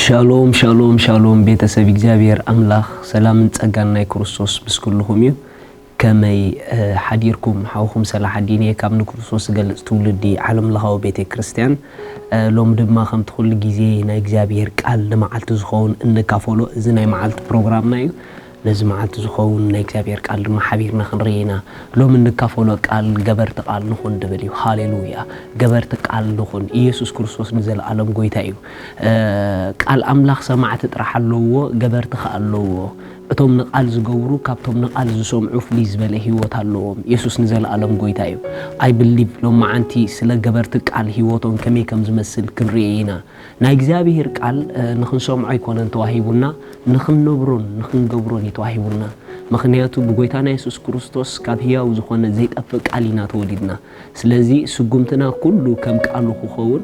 ሻሎም ሻሎም ሻሎም ቤተሰብ እግዚአብሔር አምላክ ሰላምን ጸጋና ክርስቶስ ብስኩልኩም እዩ ከመይ ሓዲርኩም ሓውኩም ሰላሕ ዲኔ ካብ ንክርስቶስ ገልጽ ትውልዲ ዓለም ለኻው ቤተ ክርስቲያን ሎም ድማ ከም ትኹል ጊዜ ናይ እግዚአብሔር ቃል ለማዓልት ዝኸውን እንካፈሎ እዚ ናይ ማዓልት ፕሮግራምና እዩ ነዚ ማዓልት ዝኸውን ናይ እግዚአብሔር ቃል ድማ ሓቢርና ክንርኢና ሎም እንካፈሎ ቃል ገበርተ ቃል ንኹን ድብል እዩ ሃሌሉያ ገበርተ ቃል ንኹን ኢየሱስ ክርስቶስ ንዘለዓለም ጎይታ እዩ ቃል አምላኽ ሰማዕት ጥራሕ ኣለዎ ገበርተ ኣለዎ እቶም ንቃል ዝገብሩ ካብቶም ንቃል ዝሰምዑ ፍልይ ዝበለ ህይወት ኣለዎም ኢየሱስ ንዘለዓለም ጎይታ እዩ አይ ቢሊቭ ሎም ማዓንቲ ስለ ገበርተ ቃል ህይወቶም ከመይ ከም ዝመስል ክንርኢና ናይ እግዚአብሔር ቃል ንኽንሰምዖ ይኮነን ተዋሂቡና ንኽንነብሮን ንኽንገብሮን ይተዋሂቡና ምክንያቱ ብጎይታና ኢየሱስ ክርስቶስ ካብ ህያው ዝኾነ ዘይጠፍእ ቃል ኢና ተወሊድና ስለዚ ስጉምትና ኩሉ ከም ቃሉ ክኸውን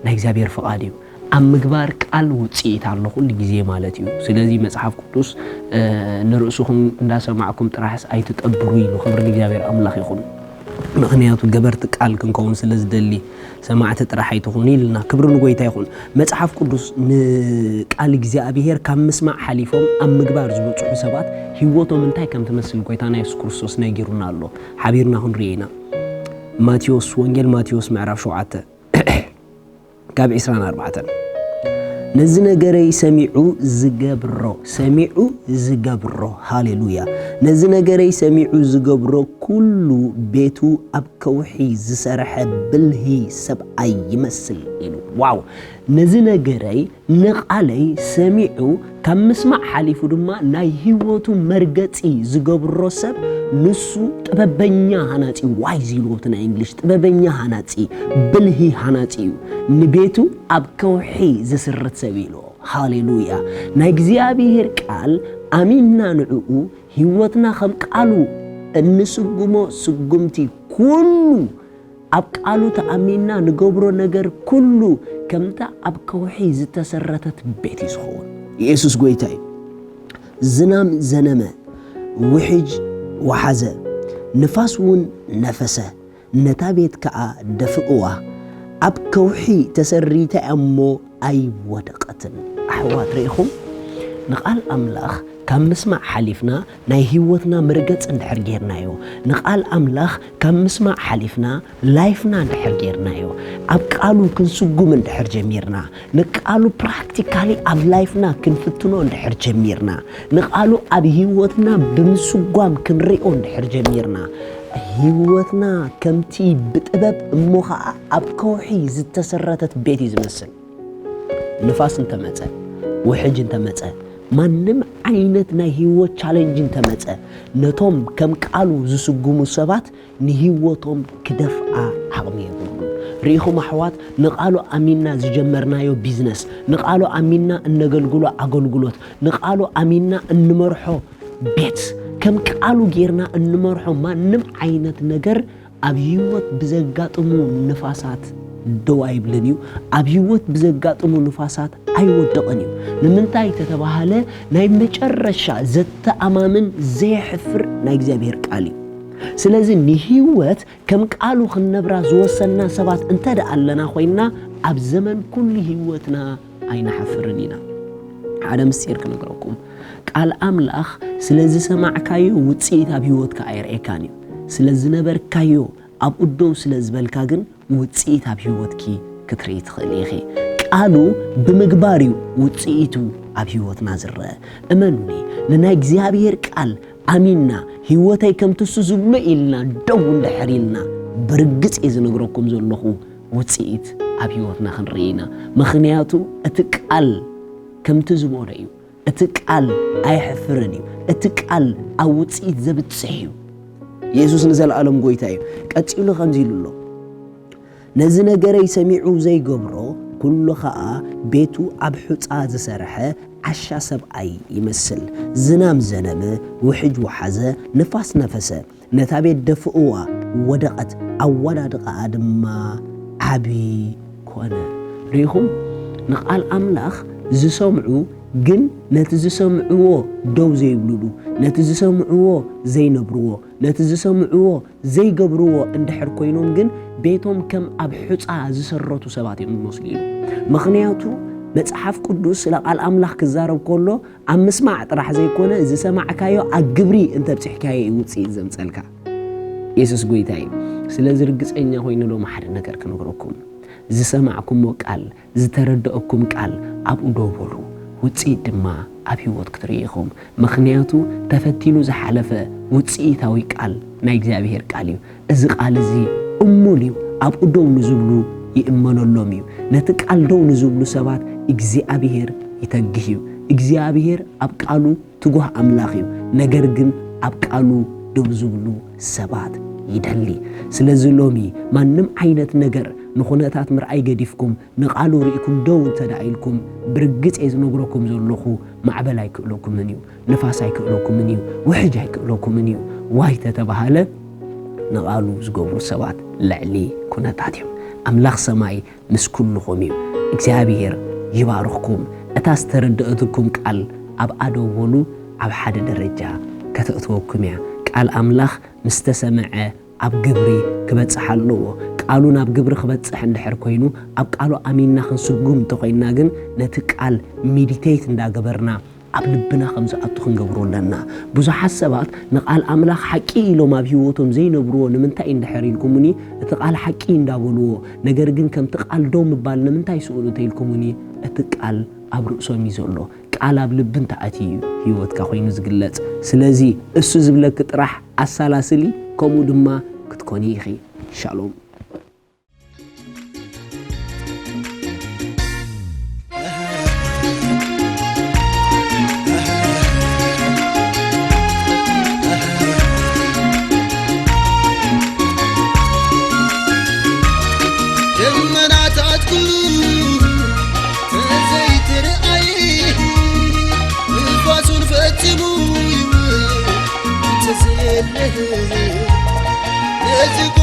ናይ እግዚአብሔር ፈቃድ እዩ አም ምግባር ቃል ውጽኢት አለ ሁሉ ጊዜ ማለት እዩ ስለዚ መጽሐፍ ቅዱስ ንርእሱኹም እንዳሰማዕኩም ጥራሕስ አይተጠብሩ ይሉ ክብር እግዚአብሔር አምላኽ ይኹን ምክንያቱ ገበርት ቃል ክንከውን ስለዝደሊ ሰማዕት ጥራሕ አይተኹን ይልና ክብር ንጎይታ ይኹን መጽሐፍ ቅዱስ ንቃል እግዚአብሔር ካብ ምስማዕ ሓሊፎም አም ምግባር ዝበጽሑ ሰባት ህይወቶም እንታይ ከም ትመስል ጎይታና ኢየሱስ ክርስቶስ ነጊሩና ኣሎ ሓቢርና ክንርኢና ማቴዎስ ወንጌል ማቴዎስ ምዕራፍ 7 ካብ 24 ነዚ ነገረይ ሰሚዑ ዝገብሮ ሃሌሉያ ነዚ ነገረይ ሰሚዑ ዝገብሮ ኩሉ ቤቱ ኣብ ከውሒ ዝሰርሐ ብልሂ ሰብኣይ ይመስል ኢሉ ዋው ነዚ ነገረይ ንቃለይ ሰሚዑ ካብ ምስማዕ ሓሊፉ ድማ ናይ ህይወቱ መርገጺ ዝገብሮ ሰብ ንሱ ጥበበኛ ሃናጺ ዋይዝ ይሉትና እንግሊሽ ጥበበኛ ሃናጺ ብልሂ ሃናጺ ንቤቱ ኣብ ከውሒ ዝስርት ሰብ ኢሉ ሃሌሉያ ናይ እግዚአብሔር ቃል አሚንና ንዕኡ ህይወትና ከም ቃሉ እንስጉሞ ስጉምቲ ኩሉ ኣብ ቃሉ ተአሚንና ንገብሮ ነገር ኩሉ ከምታ ኣብ ከውሒ ዝተሰረተት ቤት ይስኸውን ኢየሱስ ጎይታ ዝናም ዘነመ ውሕጅ ወሓዘ ንፋስውን ነፈሰ ነታ ቤት ከዓ ደፍእዋ ኣብ ከውሒ ተሰሪተ እሞ ኣይወደቀትን ኣሕዋት ርኢኹም ንቃል አምላኽ ካብ ምስማዕ ሓሊፍና ናይ ህይወትና መርገጽ እንድሕር ጌርናዮ ንቃል አምላኽ ካብ ምስማዕ ሓሊፍና ላይፍና እንድሕር ጌርናዮ ኣብ ቃሉ ክንስጉም እንድሕር ጀሚርና ንቃሉ ፕራክቲካሊ ኣብ ላይፍና ክንፍትኖ እንድሕር ጀሚርና ንቃሉ ኣብ ህይወትና ብምስጓም ክንሪኦ እንድሕር ጀሚርና ህይወትና ከምቲ ብጥበብ እሞ ከዓ ኣብ ከውሒ ዝተሰረተት ቤት ዝመስል ንፋስ እንተመጸ ውሕጅ እንተመጸ ማንም ዓይነት ናይ ህይወት ቻሌንጅ እንተመጸ ነቶም ከም ቃሉ ዝስጉሙ ሰባት ንህይወቶም ክደፍአ ዓቕሚ የብሉ ርኢኹም ኣሕዋት ንቃሉ አሚንና ዝጀመርናዮ ቢዝነስ ንቃሉ አሚንና እነገልግሎ አገልግሎት ንቃሉ አሚንና እንመርሖ ቤት ከም ቃሉ ጌርና እንመርሖ ማንም ዓይነት ነገር ኣብ ህይወት ብዘጋጥሙ ንፋሳት ደው አይብልን እዩ ኣብ ህይወት ብዘጋጥሙ ንፋሳት አይወደቀን እዩ ንምንታይ ተተባሃለ ናይ መጨረሻ ዘተአማምን ዘይሕፍር ናይ እግዚአብሔር ቃል እዩ ስለዚ ንህይወት ከም ቃሉ ክንነብራ ዝወሰና ሰባት እንተዳ ኣለና ኮይና ኣብ ዘመን ኩሉ ህይወትና አይናሐፍርን ኢና ሓደ ምስጢር ክነግረኩም ቃል አምላኽ ስለዚ ሰማዕካዮ ውጽኢት ኣብ ህይወትካ አይርኤካን እዩ ስለዚ ነበርካዮ ኣብ ኡዶው ስለዝበልካ ግን ውጽኢት ኣብ ህይወትኪ ክትርኢ ትኽእል ኢኺ ቃሉ ብምግባር ውጽኢቱ ኣብ ህይወትና ዝርአ እመኑኒ ንናይ እግዚአብሔር ቃል አሚንና ህይወተይ ከምትሱ ዝብሎ ኢልና ደው እንድሕር ኢልና ብርግጽ ዝነግረኩም ዘለኹ ውጽኢት ኣብ ህይወትና ክንርኢና ምክንያቱ እቲ ቃል ከምቲ ዝሞለ እዩ اتقال ايحفرني اتقال اوصيت زبتصحيو يسوس نزل عالم غويتاي قصيلو خمزيلو نزي نغري سميعو زي غبرو كله خا بيتو اب حصا زسرحه عشا سبعي يمثل زنام زنمه وحج وحزه نفاس نفسه نتابي دفؤوا ودقت اولا دقا ادما عبي كونه ريهم نقال املاخ زسمعو جن نتزسمعو دو زي بلولو نتزسمعو زي نبرو نتزسمعو زي قبرو اندحر كوينوم جن بيتهم كم اب حصا زسرتو سباتي مسلمين مخنياتو مصحف قدوس لقال املاح كزارب كله ام مسمع طرح زي كونه اذا سمعكايو اغبري انت بتحكاي وصي زمصلكا يسوس غويتاي سلازي رغصኛ ሆይነ ሎ ማሐድ ነገር ከነገርኩም ዝሰማዕኩም ወቃል ዝተረዳእኩም ቃል አብኡ ዶቦሉ ውጽኢ ድማ አብ ህይወት ክትሪኢኹም ምኽንያቱ ተፈቲኑ ዝሓለፈ ውጽኢታዊ ቃል ናይ እግዚአብሔር ቃል እዩ እዚ ቃል እዚ እሙሉ አብኡ ዶው ንዝብሉ ይእመነሎም እዩ ነቲ ቃል ዶው ንዝብሉ ሰባት እግዚአብሔር ይተግሂዩ እግዚአብሔር አብ ቃሉ ትጉህ አምላኽ እዩ ነገር ግን አብ ቃሉ ዶው ዝብሉ ሰባት ይደሊ ስለዚ ሎሚ ማንም አይነት ነገር ንኹነታት ምርአይ ገዲፍኩም ንቃሉ ርኢኩም ዶው ተዳኢልኩም ብርግጽ ዝነግረኩም ዘለኹ ማዕበል አይክእለኩም እዩ ንፋስ አይክእለኩም እዩ ውሕጅ አይክእለኩም እዩ ዋይ ተተባሃለ ንቃሉ ዝገብሩ ሰባት ልዕሊ ኩነታት እዮም አምላኽ ሰማይ ምስኩልኹም እዩ እግዚአብሔር ይባርኽኩም እታ ዝተረድአትኩም ቃል አብ አደወሉ አብ ሓደ ደረጃ ከተእትወኩም እያ ቃል አምላኽ ምስተሰምዐ አብ ግብሪ ክበጽሕ ኣለዎ ቃሉን አብ ግብሪ ክበጽሕ እንድሕር ኮይኑ አብ ቃሉ አሚንና ክንስጉም ተኾይና ግን ነቲ ቃል ሜዲቴት እንዳገበርና አብ ልብና ከምዝኣቱ ክንገብሮለና ብዙሓት ሰባት ንቃል አምላኽ ሓቂ ኢሎም አብ ህይወቶም ዘይነብርዎ ንምንታይ እንድሕር ኢልኩምኒ እቲ ቃል ሓቂ እንዳበልዎ ነገር ግን ከምቲ ቃል ዶ ምባል ንምንታይ ስኡሉ ተይልኩምኒ እቲ ቃል አብ ርእሶም ይዘሎ ቃል አብ ልብን ተኣትዩ ህይወትካ ኮይኑ ዝግለጽ ስለዚ እሱ ዝብለክ ጥራሕ አሳላስሊ ከምኡ ድማ ክትኮኒ ኢኺ ሻሎም Let's go.